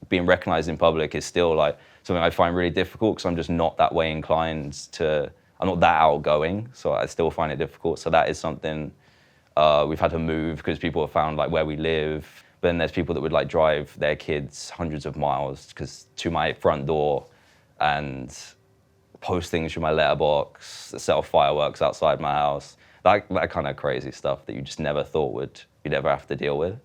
being recognized in public is still like something I find really difficult because I'm just not that way inclined to, I'm not that outgoing, so I still find it difficult. So that is something we've had to move because people have found like where we live. But then there's people that would like drive their kids hundreds of miles to my front door and post things through my letterbox, sell fireworks outside my house. That kind of crazy stuff that you just never thought you'd ever have to deal with.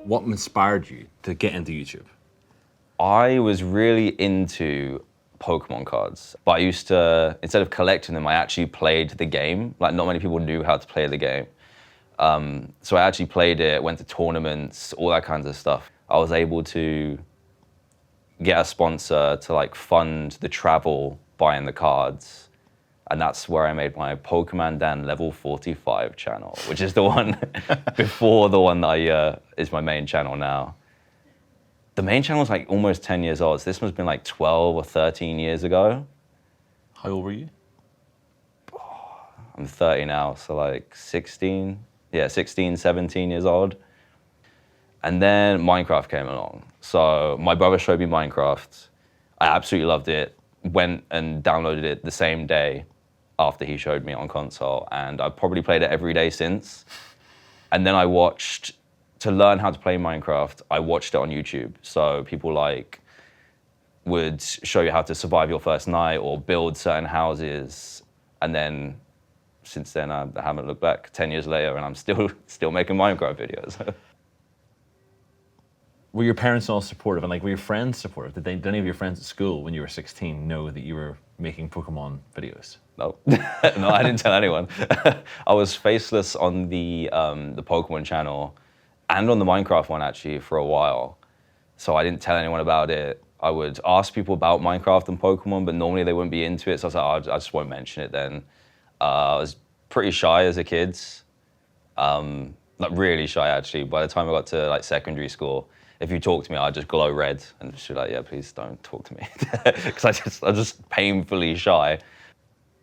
What inspired you to get into YouTube? I was really into Pokemon cards, but I used to, instead of collecting them, I actually played the game. Like, not many people knew how to play the game. So I actually played it, went to tournaments, all that kinds of stuff. I was able to get a sponsor to like fund the travel buying the cards. And that's where I made my Pokemon Dan level 45 channel, which is the one before the one that is my main channel now. The main channel is like almost 10 years old. So this must have been like 12 or 13 years ago. How old were you? I'm 30 now, so like 16. Yeah, 16, 17 years old. And then Minecraft came along. So my brother showed me Minecraft. I absolutely loved it. Went and downloaded it the same day after he showed me on console. And I've probably played it every day since. And then I watched, to learn how to play Minecraft, I watched it on YouTube. So people like would show you how to survive your first night or build certain houses. And then since then, I haven't looked back 10 years later and I'm still making Minecraft videos. Were your parents all supportive, and like were your friends supportive? Did any of your friends at school when you were 16 know that you were making Pokemon videos? No, no, I didn't tell anyone. I was faceless on the Pokemon channel and on the Minecraft one actually for a while. So I didn't tell anyone about it. I would ask people about Minecraft and Pokemon, but normally they wouldn't be into it. So I was like, oh, I just won't mention it then. I was pretty shy as a kid, like really shy actually. By the time I got to like secondary school, if you talk to me, I'd just glow red and just be like, yeah, please don't talk to me. Because I'm just painfully shy.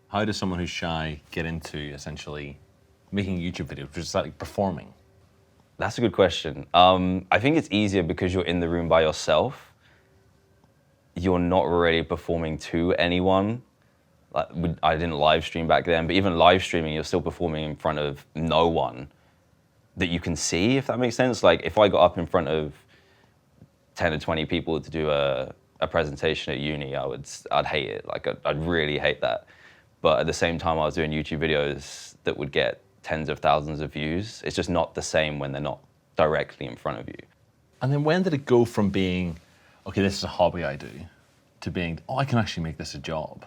How does someone who's shy get into essentially making YouTube videos, which is like performing? That's a good question. I think it's easier because you're in the room by yourself. You're not really performing to anyone. Like, I didn't live stream back then, but even live streaming, you're still performing in front of no one that you can see, if that makes sense. Like, if I got up in front of 10 or 20 people to do a presentation at uni, I'd hate it. Like, I'd really hate that. But at the same time, I was doing YouTube videos that would get tens of thousands of views. It's just not the same when they're not directly in front of you. And then when did it go from being, okay, this is a hobby I do, to being, oh, I can actually make this a job?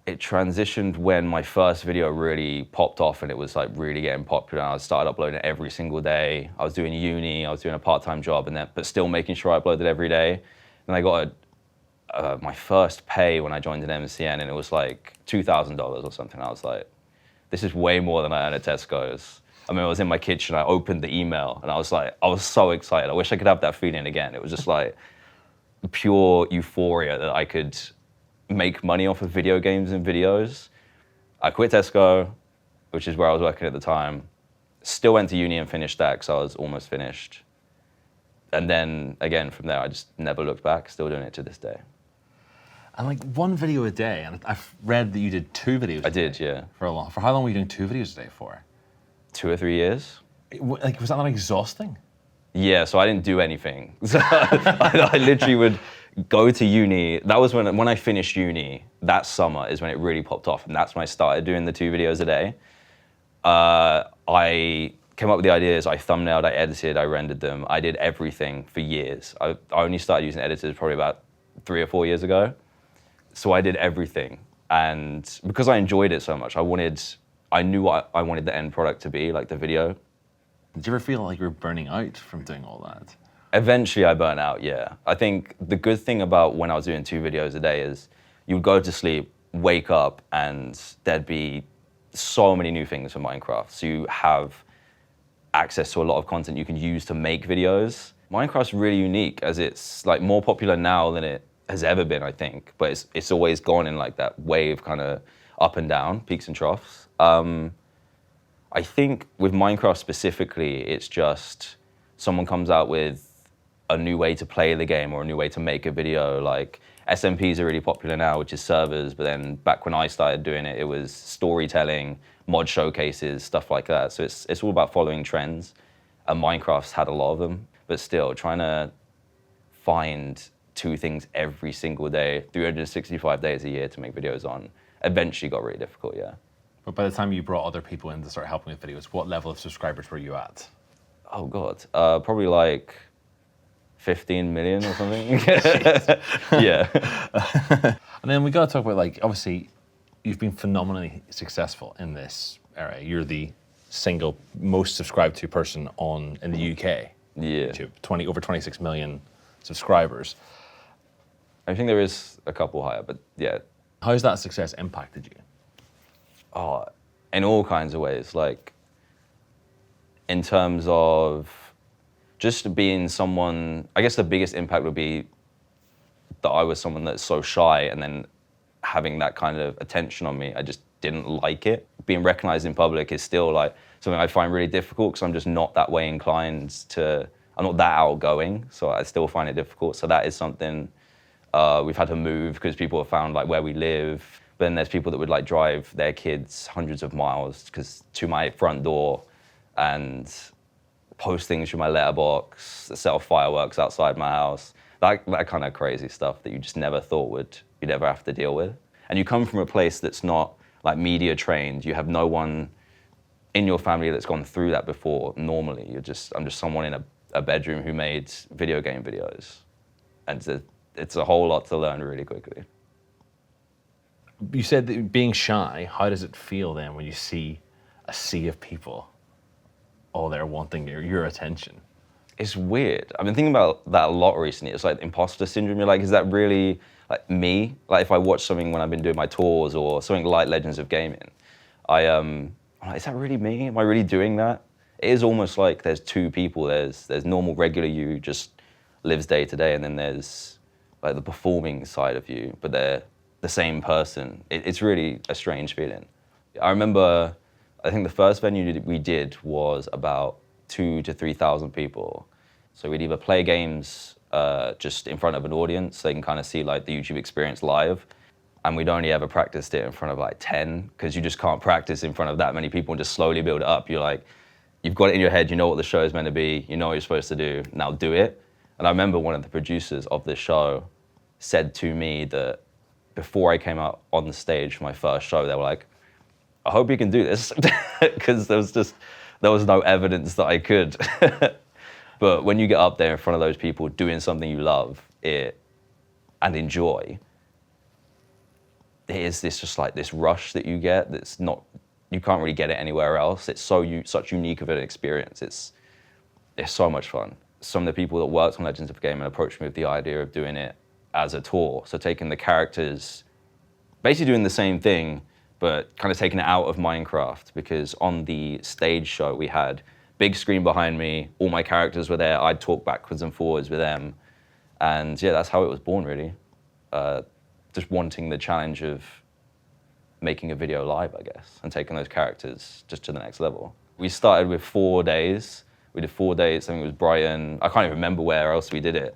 It transitioned when my first video really popped off and it was like really getting popular. I started uploading every single day. I was doing uni, I was doing a part-time job, but still making sure I uploaded every day. And I got my first pay when I joined an MCN, and it was like $2,000 or something. I was like, this is way more than I earn at Tesco's. I mean, I was in my kitchen, I opened the email, and I was so excited. I wish I could have that feeling again. It was just like pure euphoria that I could make money off of video games and videos. I quit Tesco, which is where I was working at the time. Still went to uni and finished that because I was almost finished. And then again, from there, I just never looked back, still doing it to this day. And like one video a day, and I've read that you did 2 videos I did, yeah. For how long were you doing 2 videos a day for? 2 or 3 years. Like, was that not exhausting? Yeah, so I didn't do anything. So I literally would go to uni. That was when I finished uni, that summer is when it really popped off. And that's when I started doing the 2 videos a day. I came up with the ideas, I thumbnailed, I edited, I rendered them. I did everything for years. I only started using editors probably about 3 or 4 years ago. So I did everything. And because I enjoyed it so much, I knew what I wanted the end product to be, like the video. Did you ever feel like you were burning out from doing all that? Eventually I burnt out, yeah. I think the good thing about when I was doing 2 videos a day is you'd go to sleep, wake up, and there'd be so many new things for Minecraft. So you have access to a lot of content you can use to make videos. Minecraft's really unique as it's like more popular now than it has ever been, I think. But it's always gone in like that wave kind of up and down, peaks and troughs. I think with Minecraft specifically, it's just someone comes out with a new way to play the game or a new way to make a video. Like SMPs are really popular now, which is servers, but then back when I started doing it, it was storytelling, mod showcases, stuff like that. So it's all about following trends, and Minecraft's had a lot of them, but still trying to find 2 things every single day, 365 days a year to make videos on, eventually got really difficult, yeah. But by the time you brought other people in to start helping with videos, what level of subscribers were you at? Oh God, probably like 15 million or something. Yeah. And then we got to talk about, like, obviously, you've been phenomenally successful in this area. You're the single most subscribed to person in the UK. Yeah. YouTube, over 26 million subscribers. I think there is a couple higher, but yeah. How's that success impacted you? Oh, in all kinds of ways. Like, in terms of just being someone, I guess the biggest impact would be that I was someone that's so shy, and then having that kind of attention on me, I just didn't like it. Being recognized in public is still like something I find really difficult because I'm just not that way inclined to, I'm not that outgoing, so I still find it difficult. So that is something we've had to move because people have found like where we live. But then there's people that would like drive their kids hundreds of miles to my front door and post things through my letterbox, set off fireworks outside my house. That kind of crazy stuff that you just never thought you'd ever have to deal with. And you come from a place that's not like media trained. You have no one in your family that's gone through that before. Normally, I'm just someone in a bedroom who made video game videos. And it's a whole lot to learn really quickly. You said that being shy, how does it feel then when you see a sea of people all there wanting your attention? It's weird. I've been thinking about that a lot recently. It's like imposter syndrome. You're like, is that really like me? Like if I watch something when I've been doing my tours or something like Legends of Gaming, I'm like, is that really me? Am I really doing that? It is almost like there's 2 people. There's normal, regular you, just lives day to day, and then there's like the performing side of you, but they're the same person. It's really a strange feeling. I remember, I think the first venue we did was about 2,000 to 3,000 people. So we'd either play games just in front of an audience, so they can kind of see like the YouTube experience live, and we'd only ever practiced it in front of like 10, because you just can't practice in front of that many people and just slowly build it up. You're like, you've got it in your head, you know what the show is meant to be, you know what you're supposed to do, now do it. And I remember one of the producers of this show said to me that before I came out on the stage for my first show, they were like, I hope you can do this, because there was no evidence that I could. But when you get up there in front of those people doing something you love and enjoy, there's just like this rush that you get that's not, you can't really get it anywhere else. It's such unique of an experience. It's so much fun. Some of the people that worked on Legends of Gaming approached me with the idea of doing it as a tour. So taking the characters, basically doing the same thing, but kind of taking it out of Minecraft, because on the stage show we had big screen behind me, all my characters were there, I'd talk backwards and forwards with them. And yeah, that's how it was born really. Just wanting the challenge of making a video live, I guess, and taking those characters just to the next level. We started with 4 days. We did 4 days, I think it was Brighton. I can't even remember where else we did it.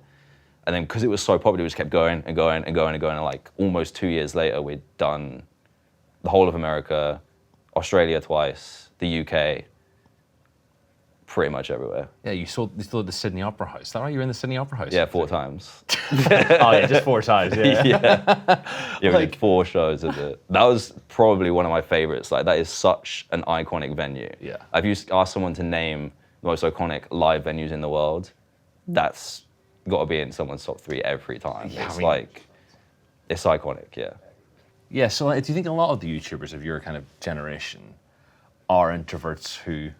And then because it was so popular, we just kept going and going and going and going. And like almost 2 years later, we'd done the whole of America, Australia twice, the UK, pretty much everywhere. Yeah, you still at the Sydney Opera House. Is that right? You were in the Sydney Opera House? Yeah, 4 times. Oh yeah, just 4 times, yeah. Yeah, we did 4 shows of it. That was probably one of my favorites. Like that is such an iconic venue. Yeah. If you ask someone to name the most iconic live venues in the world, that's got to be in someone's top 3 every time. Yeah, It's iconic, yeah. Yeah, so do you think a lot of the YouTubers of your kind of generation are introverts who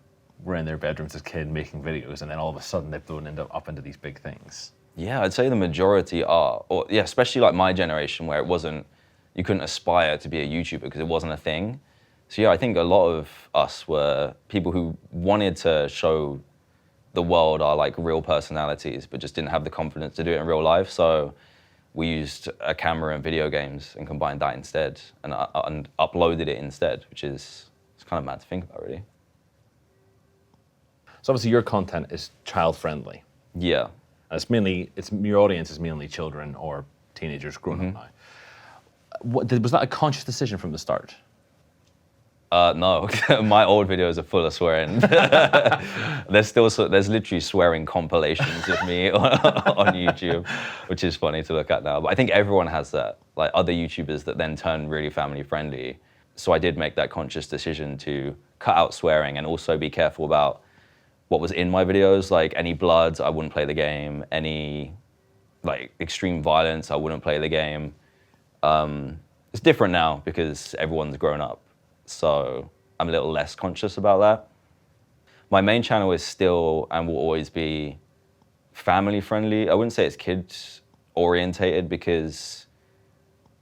were in their bedrooms as a kid making videos, and then all of a sudden they've blown up into these big things? Yeah, I'd say the majority are, or yeah, especially like my generation where you couldn't aspire to be a YouTuber because it wasn't a thing. So yeah, I think a lot of us were people who wanted to show the world our like real personalities, but just didn't have the confidence to do it in real life. So we used a camera and video games and combined that instead and uploaded it instead, which is it's kind of mad to think about, really. So obviously your content is child friendly. Yeah. And your audience is mainly children or teenagers grown up now. Was that a conscious decision from the start? No, my old videos are full of swearing. There's literally swearing compilations of me on YouTube, which is funny to look at now. But I think everyone has that, like other YouTubers that then turn really family friendly. So I did make that conscious decision to cut out swearing and also be careful about what was in my videos, like any blood, I wouldn't play the game. Any like extreme violence, I wouldn't play the game. It's different now because everyone's grown up. So I'm a little less conscious about that. My main channel is still and will always be family friendly. I wouldn't say it's kids orientated because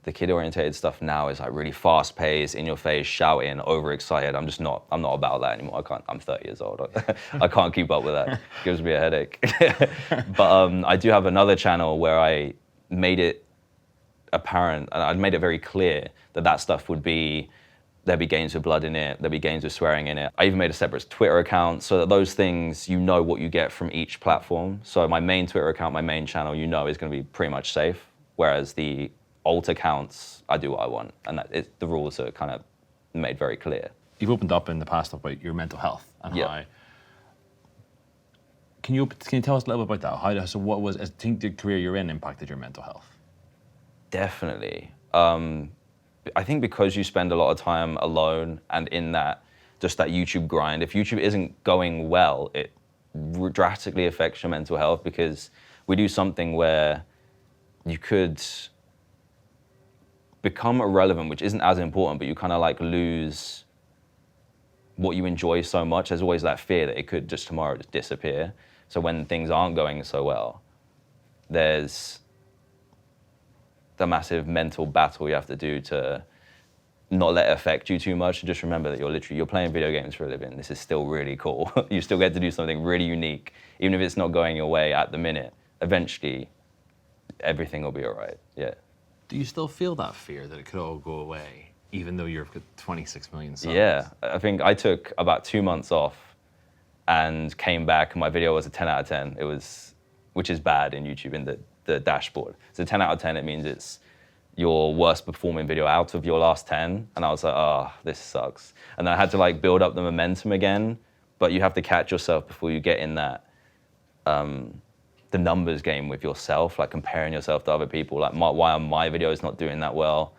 the kid orientated stuff now is like really fast paced, in your face, shouting, overexcited. I'm not about that anymore. I'm 30 years old. I can't keep up with that. It gives me a headache. But I do have another channel where I made it apparent and I made it very clear that stuff would be, there'd be games with blood in it, there'd be games with swearing in it. I even made a separate Twitter account so that those things, you know what you get from each platform. So my main Twitter account, my main channel, you know is going to be pretty much safe. Whereas the alt accounts, I do what I want. And the rules are kind of made very clear. You've opened up in the past about your mental health and how. Can you tell us a little bit about that? What was, I think the career you're in impacted your mental health? Definitely. I think because you spend a lot of time alone and in that YouTube grind, if YouTube isn't going well, it drastically affects your mental health because we do something where you could become irrelevant, which isn't as important, but you kind of like lose what you enjoy so much. There's always that fear that it could just tomorrow just disappear. So when things aren't going so well, there's the massive mental battle you have to do to not let it affect you too much. And just remember that you're playing video games for a living. This is still really cool. You still get to do something really unique, even if it's not going your way at the minute. Eventually, everything will be all right. Yeah. Do you still feel that fear that it could all go away, even though you've got 26 million subs? Yeah, I think I took about 2 months off and came back and my video was a 10 out of 10. Which is bad in YouTube in the dashboard. So 10 out of 10, it means it's your worst performing video out of your last 10. And I was like, oh, this sucks. And then I had to like build up the momentum again, but you have to catch yourself before you get in that, the numbers game with yourself, like comparing yourself to other people, like why are my videos not doing that well?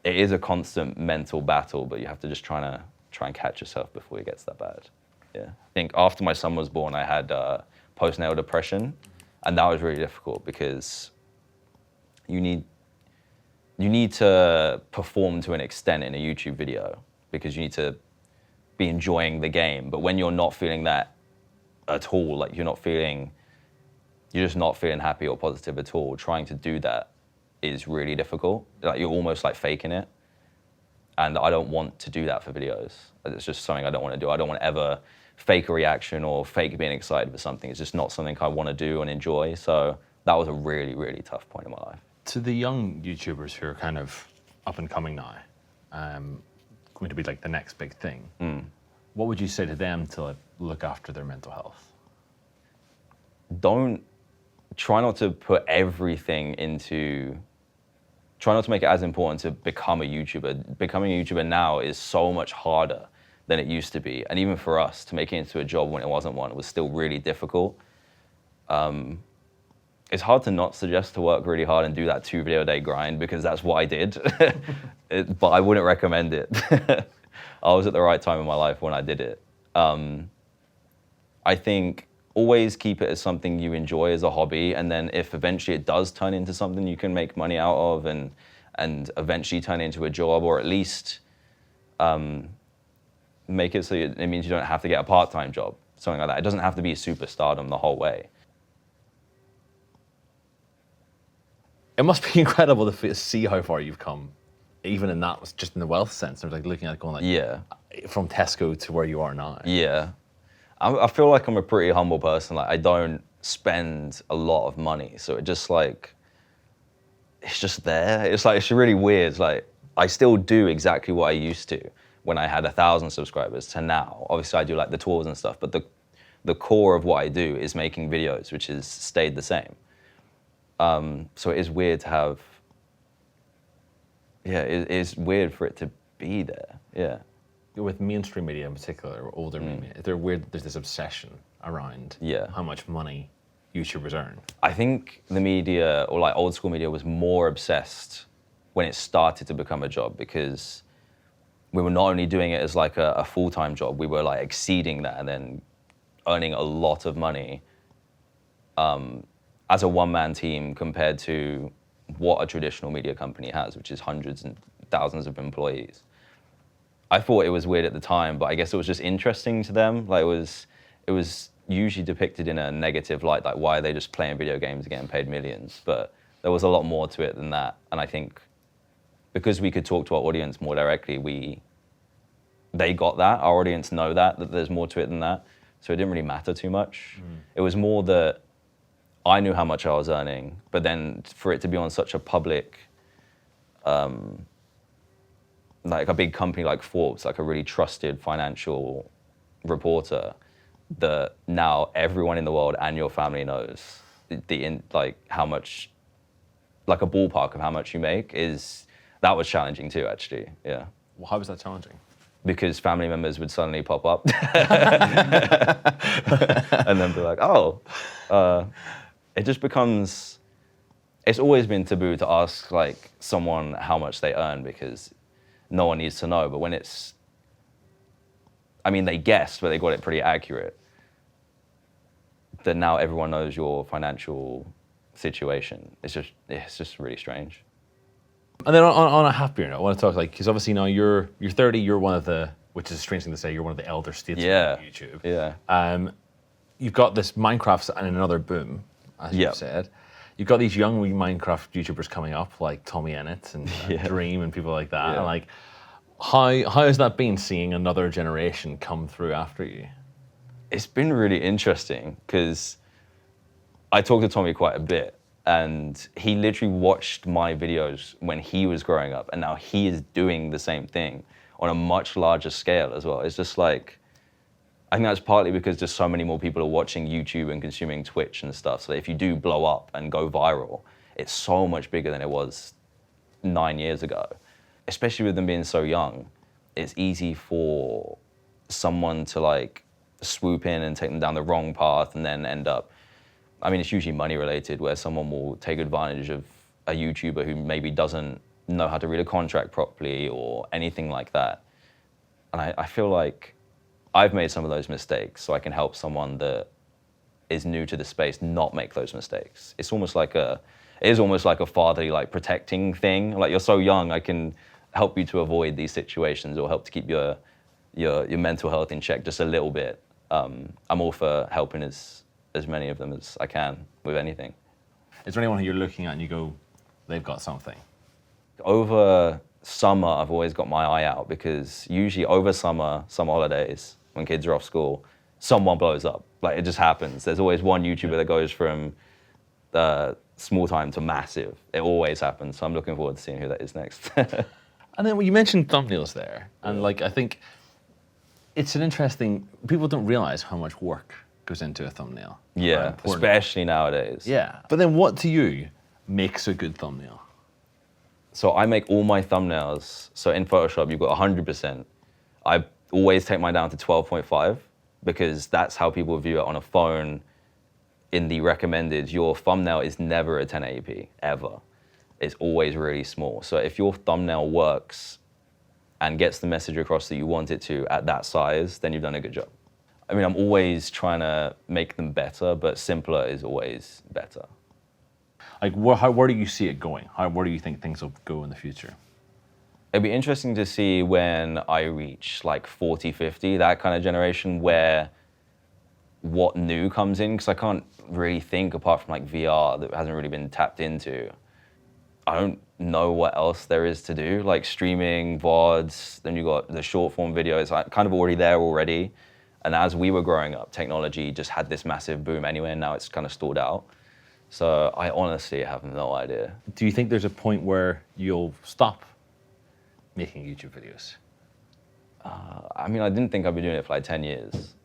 It is a constant mental battle, but you have to just try and catch yourself before it gets that bad. Yeah. I think after my son was born, I had postnatal depression, and that was really difficult because you need to perform to an extent in a YouTube video because you need to be enjoying the game. But when you're not feeling that at all, like you're just not feeling happy or positive at all, trying to do that is really difficult. Like you're almost like faking it. And I don't want to do that for videos. It's just something I don't want to do. I don't want to ever fake a reaction or fake being excited for something. It's just not something I want to do and enjoy. So that was a really, really tough point in my life. To the young YouTubers who are kind of up and coming now, going to be like the next big thing, what would you say to them to look after their mental health? Try not to put everything try not to make it as important to become a YouTuber. Becoming a YouTuber now is so much harder than it used to be. And even for us, to make it into a job when it wasn't one, it was still really difficult. It's hard to not suggest to work really hard and do that 2 video a day grind because that's what I did. But I wouldn't recommend it. I was at the right time in my life when I did it. I think always keep it as something you enjoy as a hobby, and then if eventually it does turn into something you can make money out of and eventually turn into a job, or at least make it so it means you don't have to get a part-time job, something like that. It doesn't have to be superstardom the whole way. It must be incredible to see how far you've come, even in that, just in the wealth sense. Of like looking at it going like, yeah, from Tesco to where you are now. Yeah. I feel like I'm a pretty humble person. Like I don't spend a lot of money. So it just like, it's just there. It's like, it's really weird. It's like, I still do exactly what I used to when I had 1,000 subscribers to now. Obviously I do like the tours and stuff, but the core of what I do is making videos, which has stayed the same. So it is weird to have, it is weird for it to be there, yeah. With mainstream media in particular, or older media, there's this obsession around how much money YouTubers earn. I think the media, or like old school media, was more obsessed when it started to become a job, because we were not only doing it as like a full-time job, we were like exceeding that and then earning a lot of money as a one-man team compared to what a traditional media company has, which is hundreds and thousands of employees. I thought it was weird at the time, but I guess it was just interesting to them. Like it was usually depicted in a negative light, like why are they just playing video games and getting paid millions? But there was a lot more to it than that. And I think because we could talk to our audience more directly, they got that. Our audience know that there's more to it than that. So it didn't really matter too much. It was more that I knew how much I was earning, but then for it to be on such a public, like a big company like Forbes, like a really trusted financial reporter, that now everyone in the world and your family knows like how much, like a ballpark of how much you make that was challenging too, actually, yeah. Well, how was that challenging? Because family members would suddenly pop up and then be like, oh, it just becomes, it's always been taboo to ask like someone how much they earn because no one needs to know. But when they guessed, but they got it pretty accurate. Then now everyone knows your financial situation. It's just really strange. And then on a happier note, I want to talk because obviously now you're 30, you're one of the, which is a strange thing to say, you're one of the elder statesmen of YouTube. Yeah. You've got this Minecraft and another boom, as you've said. You've got these young Minecraft YouTubers coming up, like Tommy Ennett and Dream and people like that. Yeah. And how has that been, seeing another generation come through after you? It's been really interesting because I talk to Tommy quite a bit, and he literally watched my videos when he was growing up, and now he is doing the same thing on a much larger scale as well. It's just like, I think that's partly because just so many more people are watching YouTube and consuming Twitch and stuff. So that if you do blow up and go viral, it's so much bigger than it was 9 years ago. Especially with them being so young, it's easy for someone to like swoop in and take them down the wrong path and then end up, it's usually money related, where someone will take advantage of a YouTuber who maybe doesn't know how to read a contract properly or anything like that. And I feel like I've made some of those mistakes, so I can help someone that is new to the space not make those mistakes. It is almost like a fatherly, like, protecting thing. Like, you're so young, I can help you to avoid these situations or help to keep your mental health in check just a little bit. I'm all for helping as many of them as I can with anything. Is there anyone who you're looking at and you go, they've got something? Over summer, I've always got my eye out, because usually over summer holidays, when kids are off school, someone blows up. Like, it just happens. There's always one YouTuber that goes from small time to massive. It always happens. So I'm looking forward to seeing who that is next. And then you mentioned thumbnails there. And I think it's an interesting, people don't realize how much work goes into a thumbnail. Yeah, especially nowadays. Yeah. But then what to you makes a good thumbnail? So I make all my thumbnails. So in Photoshop, you've got 100%. I always take mine down to 12.5, because that's how people view it on a phone. In the recommended, your thumbnail is never a 1080p, ever. It's always really small. So if your thumbnail works and gets the message across that you want it to at that size, then you've done a good job. I'm always trying to make them better, but simpler is always better. Where do you see it going? Where do you think things will go in the future? It'd be interesting to see when I reach like 40, 50, that kind of generation, where what new comes in, because I can't really think, apart from like VR that hasn't really been tapped into. I don't know what else there is to do, like streaming, VODs, then you've got the short form video. It's like kind of already there already. And as we were growing up, technology just had this massive boom anyway, and now it's kind of stalled out. So I honestly have no idea. Do you think there's a point where you'll stop making YouTube videos? I mean, I didn't think I'd be doing it for like 10 years.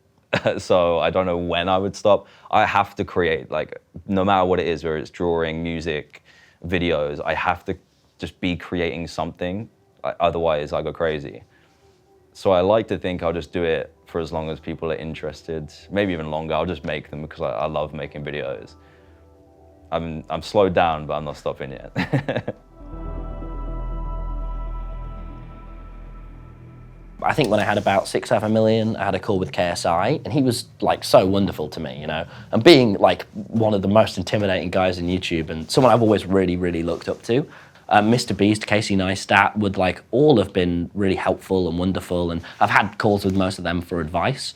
So I don't know when I would stop. I have to create, like, no matter what it is, whether it's drawing, music, videos, I have to just be creating something. Otherwise, I go crazy. So I like to think I'll just do it for as long as people are interested. Maybe even longer. I'll just make them because I love making videos. I'm slowed down, but I'm not stopping yet. I think when I had about 6-7 million, I had a call with KSI, and he was like so wonderful to me, you know. And being like one of the most intimidating guys in YouTube, and someone I've always really, really looked up to. Mr. Beast, Casey Neistat would like all have been really helpful and wonderful, and I've had calls with most of them for advice.